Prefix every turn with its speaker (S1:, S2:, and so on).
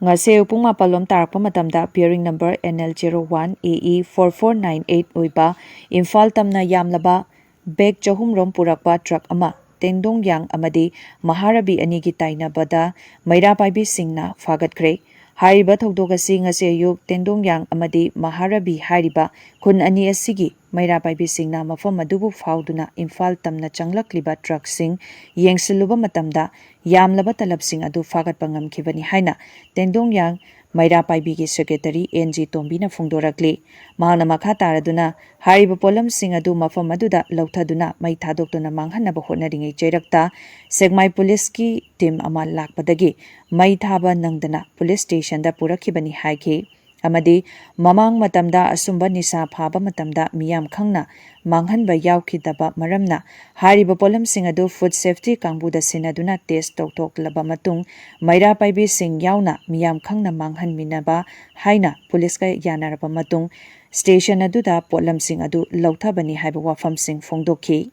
S1: ngase pung mapalom tarakpa matamda bearing number NL01 AE 4498 oiba Imphal tamna yamlaba bag chahum rom purakpa truck ama Tengdongyang amadi Maharabi anigi tainabada maira paibi singna fagatkhre hariba thodogasi ngase ayuk Tengdongyang amadi Maharabi hariba kun ani asigi maira paibi singna mafam adubu fauduna Imphal tamna changlakliba truck sing yengsiluba matamda yamlaba talab sing adu fagatpa ngamkhibani haina Tengdongyang maira paibi gi secretary NG Tombina phongdorakli mahana makha taraduna hariba polam sing adu mafam aduda lauthaduna mai thadoktuna manghanaba hotnaringai cheirakta Segmai police ki team ama lakpadagi mai thaba nangdana police station da purakhibani haiki amadi mamang matamda asumba nisa phaba matamda miyam khangna manghanba yaukidaba maramna hariba polam sing adu food safety kangbuda sinaduna test toktoklaba matung maira paibi sing yauna miyam khangna manghan minaba haina police ka yanaraba matung station aduda polam sing adu lauthabani haiba wafam sing phongdokhi